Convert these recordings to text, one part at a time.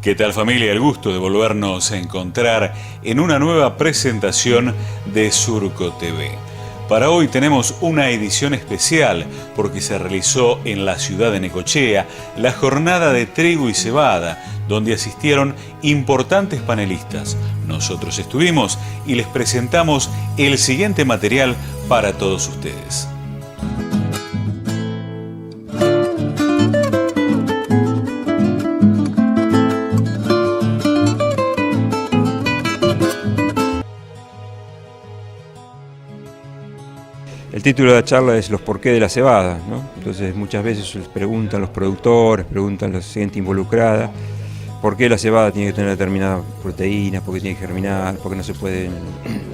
¿Qué tal, familia? El gusto de volvernos a encontrar en una nueva presentación de Surco TV. Para hoy tenemos una edición especial porque se realizó en la ciudad de Necochea la jornada de trigo y cebada, donde asistieron importantes panelistas. Nosotros estuvimos y les presentamos el siguiente material para todos ustedes. El título de la charla es los porqué de la cebada, ¿no? Entonces muchas veces les preguntan los productores, preguntan la gente involucrada, por qué la cebada tiene que tener determinadas proteínas, por qué tiene que germinar, por qué no se pueden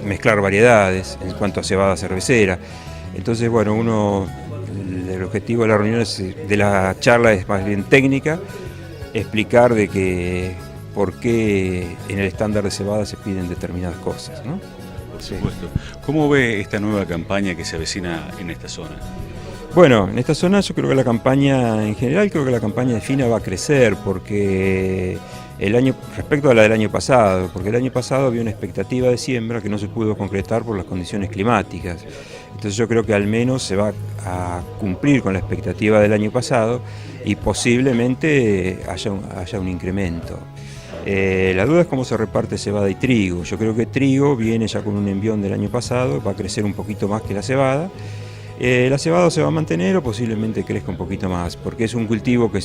mezclar variedades en cuanto a cebada cervecera. Entonces, bueno, el objetivo de la reunión de la charla es más bien técnica, explicar de que por qué en el estándar de cebada se piden determinadas cosas, ¿no? Por supuesto. ¿Cómo ve esta nueva campaña que se avecina en esta zona? Bueno, en esta zona yo creo que la campaña, en general, creo que la campaña de FINA va a crecer porque respecto a la del año pasado, porque el año pasado había una expectativa de siembra que no se pudo concretar por las condiciones climáticas. Entonces yo creo que al menos se va a cumplir con la expectativa del año pasado y posiblemente haya un incremento. La duda es cómo se reparte cebada y trigo. Yo creo que trigo viene ya con un envión del año pasado, va a crecer un poquito más que la cebada. La cebada se va a mantener o posiblemente crezca un poquito más, porque es un cultivo que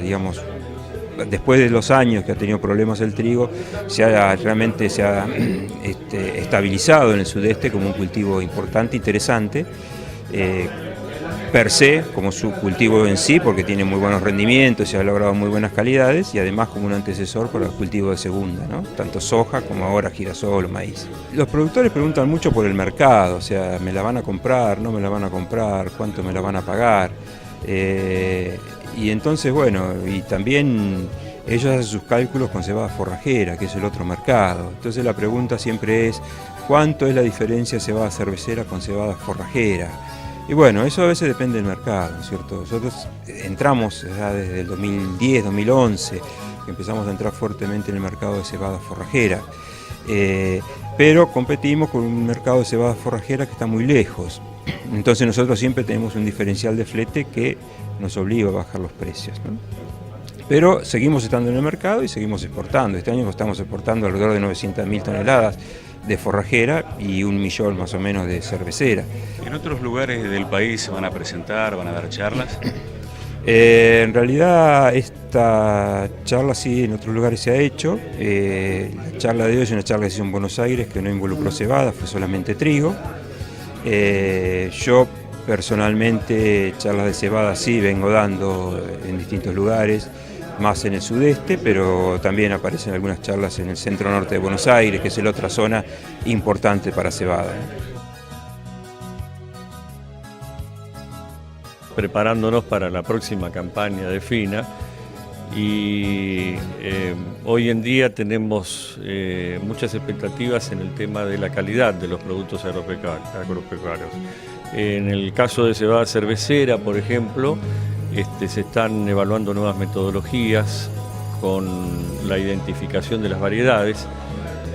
digamos, después de los años que ha tenido problemas el trigo, realmente se ha estabilizado en el sudeste como un cultivo importante, interesante. Per se, como su cultivo en sí, porque tiene muy buenos rendimientos y ha logrado muy buenas calidades, y además como un antecesor para el cultivo de segunda, ¿no? Tanto soja como ahora girasol o maíz. Los productores preguntan mucho por el mercado, o sea, ¿me la van a comprar? ¿No me la van a comprar? ¿Cuánto me la van a pagar? Y entonces, bueno, y también ellos hacen sus cálculos con cebada forrajera, que es el otro mercado. Entonces la pregunta siempre es, ¿cuánto es la diferencia de cebada cervecera con cebada forrajera? Y bueno, eso a veces depende del mercado, ¿no es cierto? Nosotros entramos ya desde el 2010, 2011, que empezamos a entrar fuertemente en el mercado de cebada forrajera, pero competimos con un mercado de cebada forrajera que está muy lejos. Entonces nosotros siempre tenemos un diferencial de flete que nos obliga a bajar los precios, ¿no? Pero seguimos estando en el mercado y seguimos exportando. Este año estamos exportando alrededor de 900.000 toneladas de forrajera y 1 millón más o menos de cervecera. ¿En otros lugares del país se van a presentar, van a dar charlas? En realidad esta charla sí en otros lugares se ha hecho. La charla de hoy es una charla que se hizo en Buenos Aires que no involucró cebada, fue solamente trigo. Yo personalmente charlas de cebada sí vengo dando en distintos lugares, más en el sudeste, pero también aparecen algunas charlas en el centro norte de Buenos Aires, que es la otra zona importante para cebada. Preparándonos para la próxima campaña de FINA y hoy en día tenemos muchas expectativas en el tema de la calidad de los productos agropecuarios. En el caso de cebada cervecera, por ejemplo, se están evaluando nuevas metodologías con la identificación de las variedades,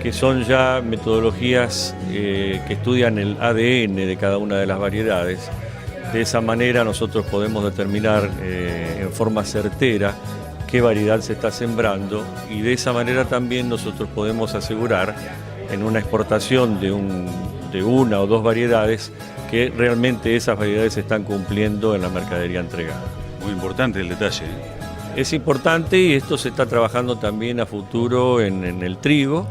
que son ya metodologías que estudian el ADN de cada una de las variedades. De esa manera nosotros podemos determinar en forma certera qué variedad se está sembrando y de esa manera también nosotros podemos asegurar en una exportación de una o dos variedades que realmente esas variedades se están cumpliendo en la mercadería entregada. Muy importante el detalle. Es importante y esto se está trabajando también a futuro en el trigo.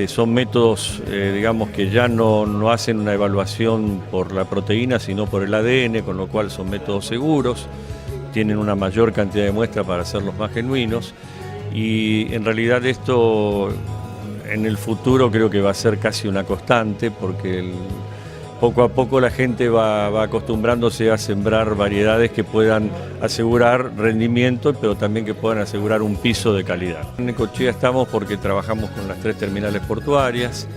Son métodos, digamos, que ya no hacen una evaluación por la proteína, sino por el ADN, con lo cual son métodos seguros, tienen una mayor cantidad de muestras para hacerlos más genuinos y en realidad esto en el futuro creo que va a ser casi una constante porque poco a poco la gente va acostumbrándose a sembrar variedades que puedan asegurar rendimiento, pero también que puedan asegurar un piso de calidad. En Necochea estamos porque trabajamos con las 3 terminales portuarias,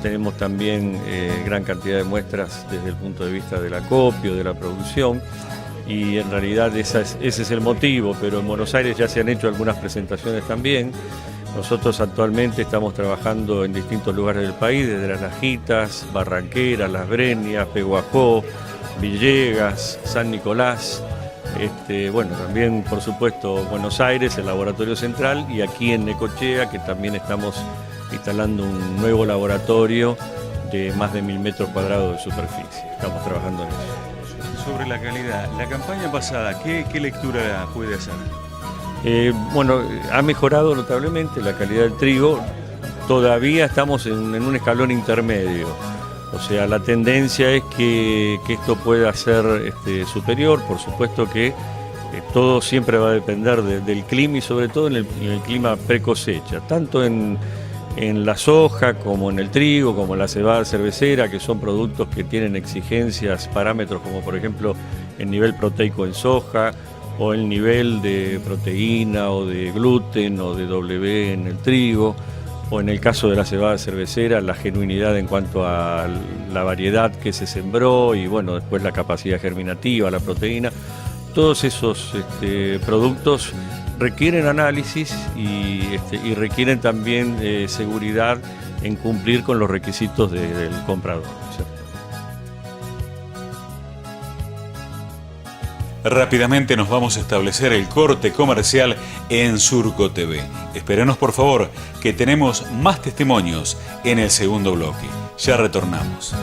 tenemos también gran cantidad de muestras desde el punto de vista del acopio, de la producción, y en realidad ese es el motivo, pero en Buenos Aires ya se han hecho algunas presentaciones también. Nosotros actualmente estamos trabajando en distintos lugares del país, desde Las Lajitas, Barranqueras, Las Breñas, Pehuajó, Villegas, San Nicolás, bueno, también por supuesto Buenos Aires, el Laboratorio Central, y aquí en Necochea, que también estamos instalando un nuevo laboratorio de más de 1000 metros cuadrados de superficie. Estamos trabajando en eso. Sobre la calidad, la campaña pasada, ¿qué lectura puede hacer? Bueno, ha mejorado notablemente la calidad del trigo. Todavía estamos en un escalón intermedio. O sea, la tendencia es que esto pueda ser superior. Por supuesto que todo siempre va a depender del clima y sobre todo en el clima pre-cosecha, tanto en la soja como en el trigo, como en la cebada cervecera, que son productos que tienen exigencias, parámetros como por ejemplo el nivel proteico en soja, o el nivel de proteína o de gluten o de W en el trigo, o en el caso de la cebada cervecera, la genuinidad en cuanto a la variedad que se sembró y bueno, después la capacidad germinativa, la proteína. Todos esos productos requieren análisis y requieren también seguridad en cumplir con los requisitos del comprador, ¿cierto? Rápidamente nos vamos a establecer el corte comercial en Surco TV. Espérenos por favor, que tenemos más testimonios en el segundo bloque. Ya retornamos.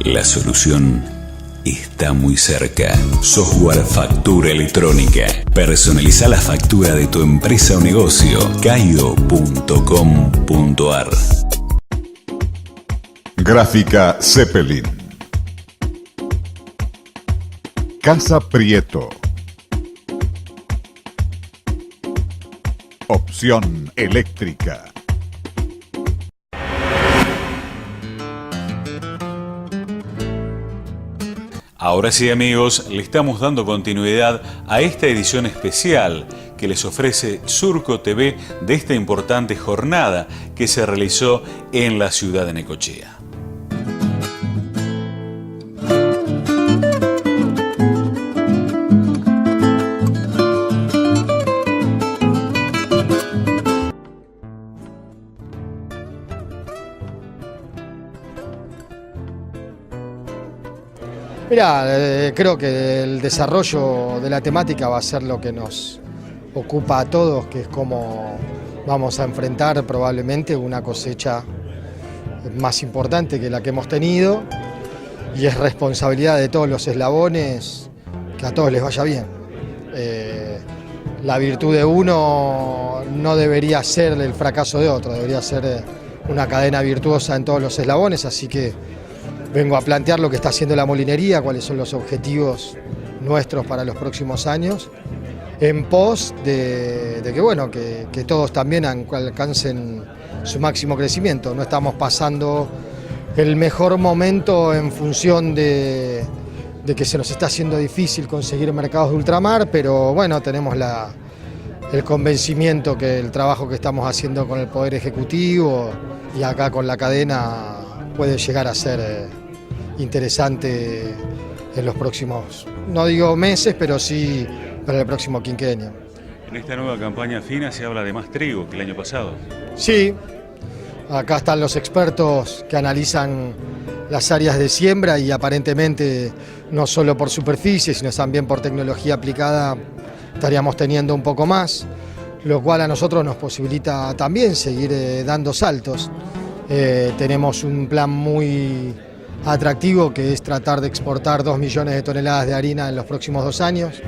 La solución está muy cerca. Software Factura Electrónica. Personaliza la factura de tu empresa o negocio. Caio.com.ar. Gráfica Zeppelin. Casa Prieto. Opción eléctrica. Ahora sí, amigos, le estamos dando continuidad a esta edición especial que les ofrece Surco TV de esta importante jornada que se realizó en la ciudad de Necochea. Mirá, creo que el desarrollo de la temática va a ser lo que nos ocupa a todos, que es cómo vamos a enfrentar probablemente una cosecha más importante que la que hemos tenido, y es responsabilidad de todos los eslabones que a todos les vaya bien. La virtud de uno no debería ser el fracaso de otro, debería ser una cadena virtuosa en todos los eslabones, así que vengo a plantear lo que está haciendo la molinería, cuáles son los objetivos nuestros para los próximos años, en pos de que todos también alcancen su máximo crecimiento. No estamos pasando el mejor momento en función de que se nos está haciendo difícil conseguir mercados de ultramar, pero bueno, tenemos el convencimiento que el trabajo que estamos haciendo con el Poder Ejecutivo y acá con la cadena puede llegar a ser interesante en los próximos, no digo meses, pero sí para el próximo quinquenio. En esta nueva campaña fina se habla de más trigo que el año pasado. Sí, acá están los expertos que analizan las áreas de siembra y aparentemente no solo por superficie, sino también por tecnología aplicada estaríamos teniendo un poco más, lo cual a nosotros nos posibilita también seguir dando saltos. Tenemos un plan muy atractivo que es tratar de exportar 2 millones de toneladas de harina en los próximos 2 años.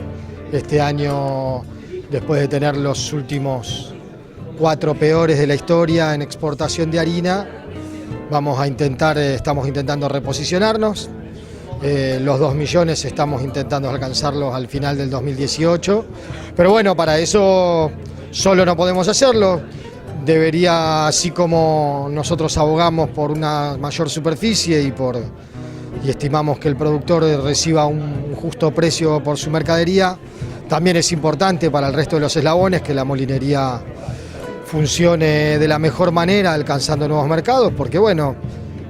Este año, después de tener los últimos 4 peores de la historia en exportación de harina, estamos intentando reposicionarnos. Los 2 millones estamos intentando alcanzarlos al final del 2018, pero bueno, para eso solo no podemos hacerlo. Debería, así como nosotros abogamos por una mayor superficie y estimamos que el productor reciba un justo precio por su mercadería, también es importante para el resto de los eslabones que la molinería funcione de la mejor manera, alcanzando nuevos mercados, porque bueno,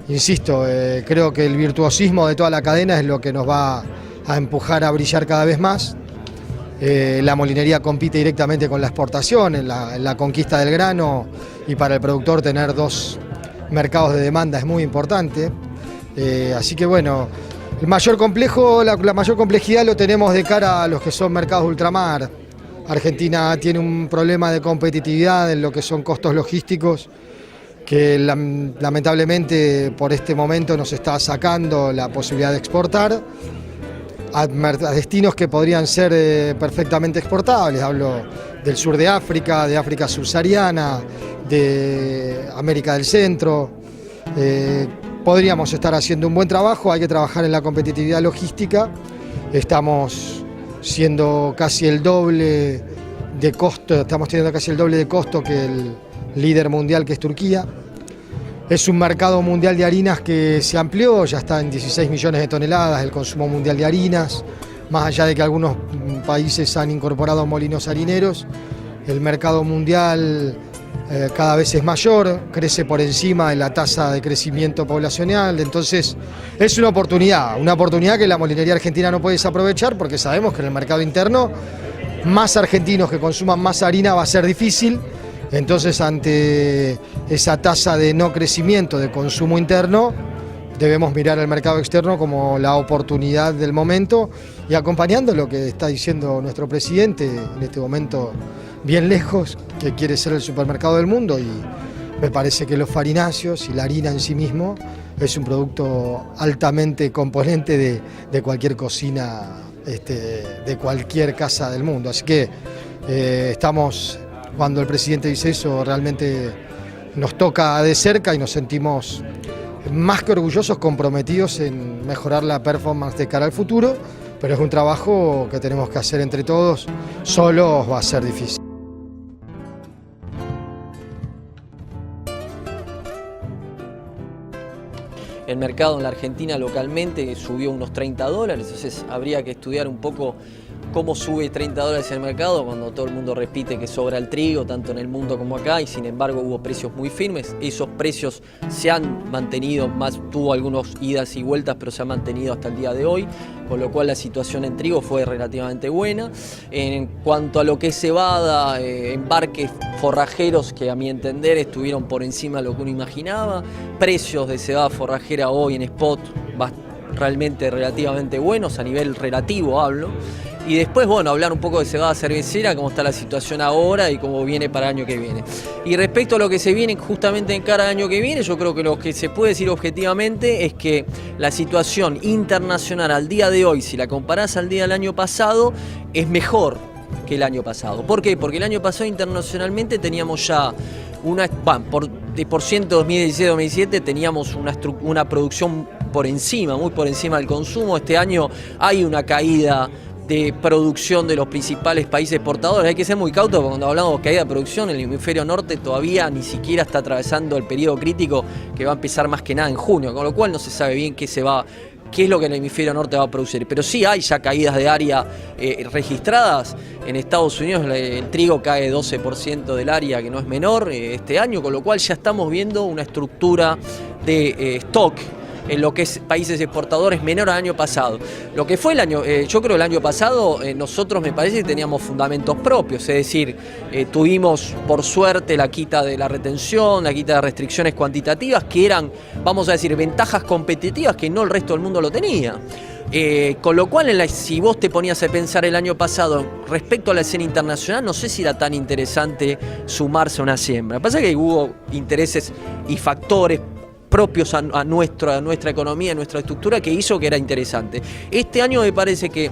insisto, creo que el virtuosismo de toda la cadena es lo que nos va a empujar a brillar cada vez más. La molinería compite directamente con la exportación, en la conquista del grano, y para el productor tener dos mercados de demanda es muy importante. Así que bueno, la mayor complejidad lo tenemos de cara a los que son mercados de ultramar. Argentina tiene un problema de competitividad en lo que son costos logísticos, que lamentablemente por este momento nos está sacando la posibilidad de exportar a destinos que podrían ser perfectamente exportables. Hablo del sur de África subsahariana, de América del Centro. Podríamos estar haciendo un buen trabajo, hay que trabajar en la competitividad logística. Estamos siendo casi el doble de costo, estamos teniendo casi el doble de costo que el líder mundial, que es Turquía. Es un mercado mundial de harinas que se amplió, ya está en 16 millones de toneladas el consumo mundial de harinas, más allá de que algunos países han incorporado molinos harineros. El mercado mundial cada vez es mayor, crece por encima de la tasa de crecimiento poblacional, entonces es una oportunidad que la molinería argentina no puede desaprovechar, porque sabemos que en el mercado interno más argentinos que consuman más harina va a ser difícil. Entonces, ante esa tasa de no crecimiento de consumo interno, debemos mirar al mercado externo como la oportunidad del momento, y acompañando lo que está diciendo nuestro presidente en este momento bien lejos, que quiere ser el supermercado del mundo, y me parece que los farináceos y la harina en sí mismo es un producto altamente componente de cualquier cocina, de cualquier casa del mundo. Así que estamos... Cuando el presidente dice eso, realmente nos toca de cerca y nos sentimos más que orgullosos, comprometidos en mejorar la performance de cara al futuro, pero es un trabajo que tenemos que hacer entre todos, solos va a ser difícil. El mercado en la Argentina localmente subió unos $30, entonces habría que estudiar un poco cómo sube $30 el mercado cuando todo el mundo repite que sobra el trigo, tanto en el mundo como acá, y sin embargo hubo precios muy firmes. Esos precios se han mantenido, tuvo algunos idas y vueltas, pero se han mantenido hasta el día de hoy, con lo cual la situación en trigo fue relativamente buena. En cuanto a lo que es cebada, embarques forrajeros que a mi entender estuvieron por encima de lo que uno imaginaba, precios de cebada forrajera hoy en spot realmente relativamente buenos, a nivel relativo hablo. Y después, bueno, hablar un poco de cebada cervecera, cómo está la situación ahora y cómo viene para el año que viene. Y respecto a lo que se viene justamente en cara al año que viene, yo creo que lo que se puede decir objetivamente es que la situación internacional al día de hoy, si la comparás al día del año pasado, es mejor que el año pasado. ¿Por qué? Porque el año pasado internacionalmente teníamos ya por ciento 2016-2017 teníamos una producción muy por encima del consumo. Este año hay una caída de producción de los principales países exportadores. Hay que ser muy cautos porque cuando hablamos de caída de producción, el hemisferio norte todavía ni siquiera está atravesando el periodo crítico, que va a empezar más que nada en junio, con lo cual no se sabe bien qué es lo que el hemisferio norte va a producir. Pero sí hay ya caídas de área registradas. En Estados Unidos el trigo cae 12% del área, que no es menor, este año, con lo cual ya estamos viendo una estructura de stock en lo que es países exportadores menor al año pasado. Lo que fue el año, yo creo el año pasado nosotros me parece que teníamos fundamentos propios, es decir, tuvimos por suerte la quita de la retención, la quita de restricciones cuantitativas, que eran, vamos a decir, ventajas competitivas que no el resto del mundo lo tenía. Con lo cual, si vos te ponías a pensar el año pasado respecto a la escena internacional, no sé si era tan interesante sumarse a una siembra. Lo que pasa es que hubo intereses y factores propios a nuestra economía, a nuestra estructura, que hizo que era interesante. Este año me parece que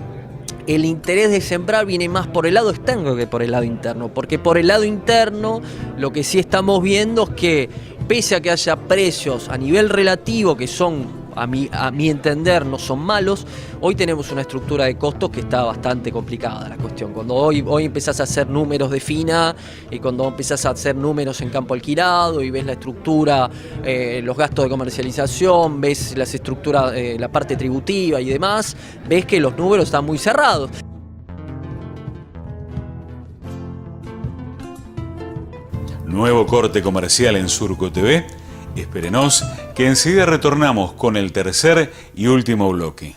el interés de sembrar viene más por el lado externo que por el lado interno, porque por el lado interno lo que sí estamos viendo es que pese a que haya precios a nivel relativo que son, a mi entender, no son malos, hoy tenemos una estructura de costos que está bastante complicada la cuestión. Cuando hoy empezás a hacer números de FINA y cuando empezás a hacer números en campo alquilado y ves la estructura, los gastos de comercialización, ves las estructuras, la parte tributiva y demás, ves que los números están muy cerrados. Nuevo corte comercial en Surco TV. Espérenos, que enseguida retornamos con el tercer y último bloque.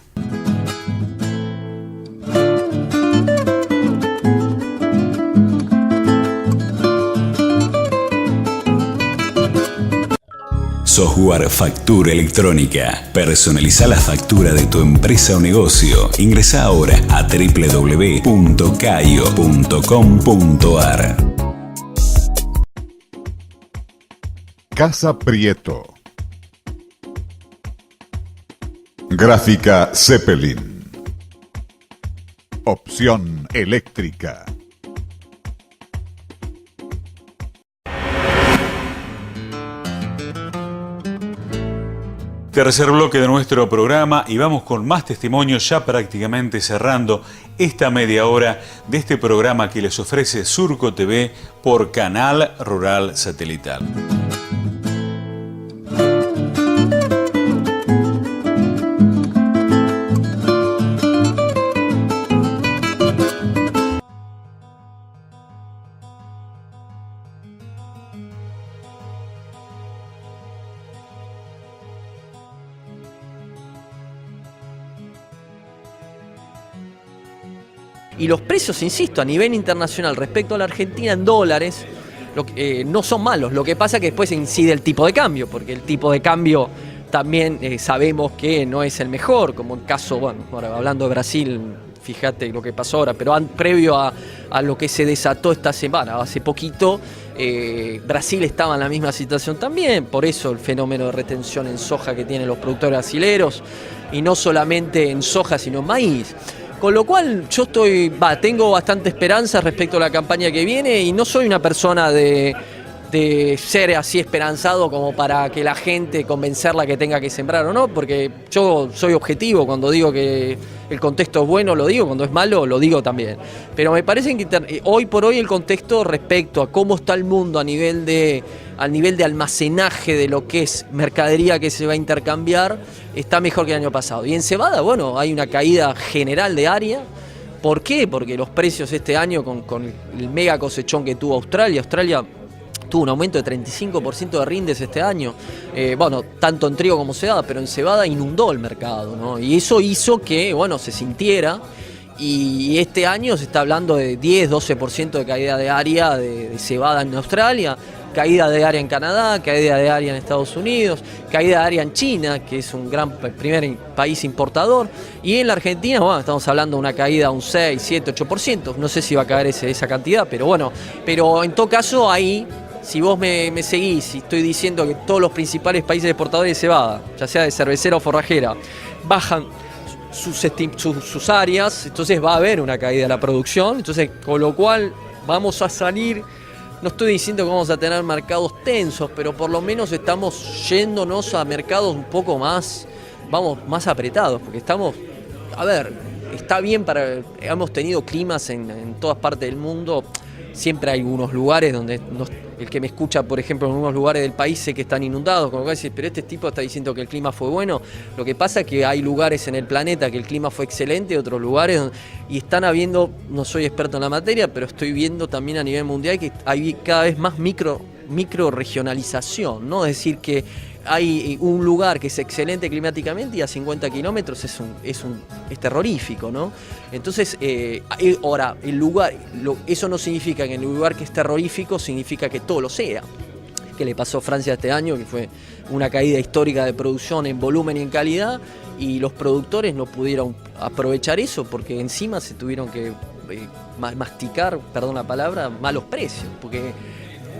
Software Factura Electrónica. Personaliza la factura de tu empresa o negocio. Ingresa ahora a www.caio.com.ar. Casa Prieto. Gráfica Zeppelin. Opción eléctrica. Tercer bloque de nuestro programa y vamos con más testimonios, ya prácticamente cerrando esta media hora de este programa que les ofrece Surco TV por Canal Rural Satelital. Y los precios, insisto, a nivel internacional respecto a la Argentina en dólares, no son malos. Lo que pasa es que después incide el tipo de cambio, porque el tipo de cambio también sabemos que no es el mejor, como en caso, bueno, ahora hablando de Brasil, fíjate lo que pasó ahora, pero previo a lo que se desató esta semana, hace poquito, Brasil estaba en la misma situación también, por eso el fenómeno de retención en soja que tienen los productores brasileros, y no solamente en soja, sino en maíz. Con lo cual yo tengo bastante esperanza respecto a la campaña que viene y no soy una persona de ser así esperanzado como para que la gente convencerla que tenga que sembrar o no, porque yo soy objetivo, cuando digo que el contexto es bueno lo digo, cuando es malo lo digo también. Pero me parece que hoy por hoy el contexto respecto a cómo está el mundo al nivel de almacenaje de lo que es mercadería que se va a intercambiar, está mejor que el año pasado. Y en cebada, bueno, hay una caída general de área. ¿Por qué? Porque los precios este año, con el mega cosechón que tuvo Australia tuvo un aumento de 35% de rindes este año, bueno, tanto en trigo como cebada, pero en cebada inundó el mercado, ¿no? Y eso hizo que, bueno, se sintiera. Y este año se está hablando de 10-12% de caída de área de cebada en Australia, caída de área en Canadá, caída de área en Estados Unidos, caída de área en China, que es un primer país importador, y en la Argentina, bueno, estamos hablando de una caída de un 6, 7, 8%, no sé si va a caer esa cantidad, pero bueno, pero en todo caso ahí, si vos me seguís y estoy diciendo que todos los principales países exportadores de cebada, ya sea de cervecera o forrajera, bajan sus áreas, entonces va a haber una caída de la producción, entonces con lo cual vamos a salir, no estoy diciendo que vamos a tener mercados tensos, pero por lo menos estamos yéndonos a mercados un poco más, más apretados, porque está bien hemos tenido climas en todas partes del mundo, siempre hay unos lugares donde el que me escucha, por ejemplo, en algunos lugares del país sé que están inundados, con lo cual dice, pero este tipo está diciendo que el clima fue bueno. Lo que pasa es que hay lugares en el planeta que el clima fue excelente, otros lugares y están habiendo, no soy experto en la materia, pero estoy viendo también a nivel mundial que hay cada vez más micro regionalización, ¿no? Es decir, que hay un lugar que es excelente climáticamente y a 50 kilómetros es terrorífico, ¿no? Entonces, ahora, eso no significa que en el lugar que es terrorífico significa que todo lo sea. Que le pasó a Francia este año, que fue una caída histórica de producción en volumen y en calidad, y los productores no pudieron aprovechar eso porque encima se tuvieron que masticar, perdón la palabra, malos precios, porque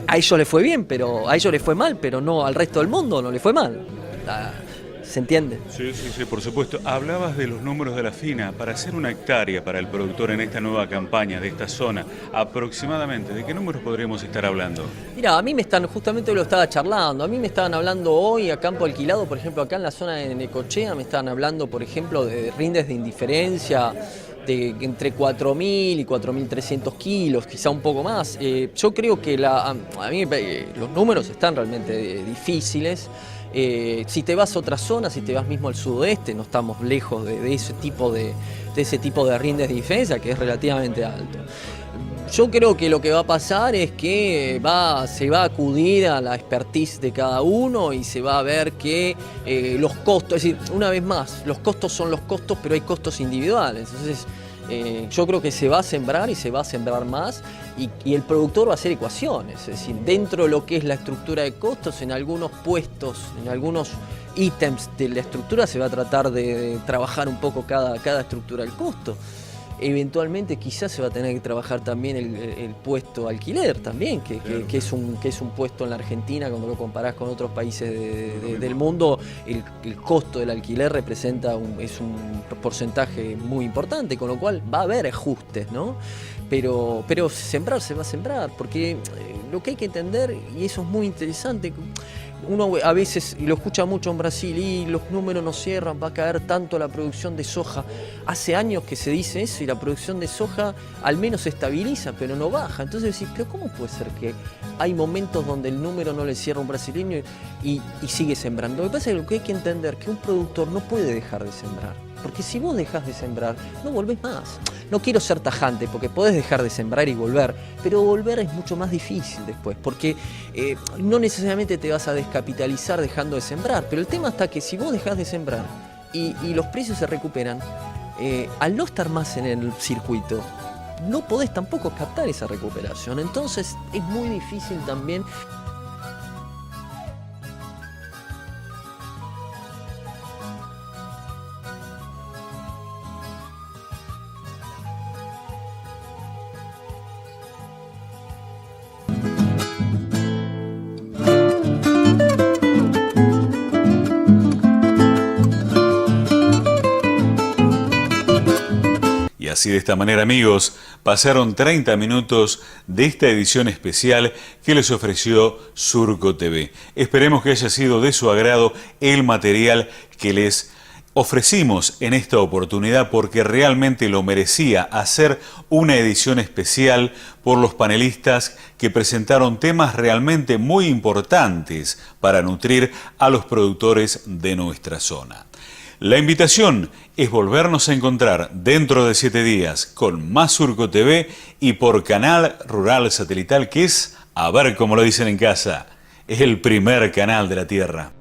a ellos les fue bien, pero a ellos les fue mal, pero no al resto del mundo no les fue mal. ¿Se entiende? Sí, por supuesto. Hablabas de los números de la FINA. Para hacer una hectárea para el productor en esta nueva campaña de esta zona, aproximadamente, ¿de qué números podríamos estar hablando? Mira, a mí justamente lo estaba charlando, a mí me estaban hablando hoy a campo alquilado, por ejemplo, acá en la zona de Necochea, me estaban hablando, por ejemplo, de rindes de indiferencia, de entre 4.000 y 4.300 kilos, quizá un poco más. Yo creo que a mí los números están realmente difíciles. Si te vas a otra zona, si te vas mismo al sudoeste, no estamos lejos de ese tipo de rindes de diferencia, que es relativamente alto. Yo creo que lo que va a pasar es que se va a acudir a la expertise de cada uno y se va a ver que los costos, es decir, una vez más, los costos son los costos, pero hay costos individuales. Entonces, yo creo que se va a sembrar y se va a sembrar más y el productor va a hacer ecuaciones. Es decir, dentro de lo que es la estructura de costos, en algunos puestos, en algunos ítems de la estructura se va a tratar de trabajar un poco cada estructura del costo. Eventualmente quizás se va a tener que trabajar también el puesto alquiler también, que es un puesto en la Argentina, cuando lo comparás con otros países del mundo, el costo del alquiler representa es un porcentaje muy importante, con lo cual va a haber ajustes, ¿no? Pero sembrar se va a sembrar, porque lo que hay que entender, y eso es muy interesante, uno a veces lo escucha mucho en Brasil, y los números no cierran, va a caer tanto la producción de soja. Hace años que se dice eso y la producción de soja al menos se estabiliza, pero no baja. Entonces decís, pero ¿cómo puede ser que hay momentos donde el número no le cierra a un brasileño y sigue sembrando? Lo que pasa es que lo que hay que entender es que un productor no puede dejar de sembrar. Porque si vos dejás de sembrar, no volvés más. No quiero ser tajante, porque podés dejar de sembrar y volver, pero volver es mucho más difícil después, porque no necesariamente te vas a descapitalizar dejando de sembrar, pero el tema está que si vos dejás de sembrar y los precios se recuperan, al no estar más en el circuito, no podés tampoco captar esa recuperación. Entonces es muy difícil también. Y así de esta manera, amigos, pasaron 30 minutos de esta edición especial que les ofreció Surco TV. Esperemos que haya sido de su agrado el material que les ofrecimos en esta oportunidad, porque realmente lo merecía hacer una edición especial por los panelistas que presentaron temas realmente muy importantes para nutrir a los productores de nuestra zona. La invitación es volvernos a encontrar dentro de 7 días con más Surco TV y por Canal Rural Satelital, que es, a ver cómo lo dicen en casa, es el primer canal de la tierra.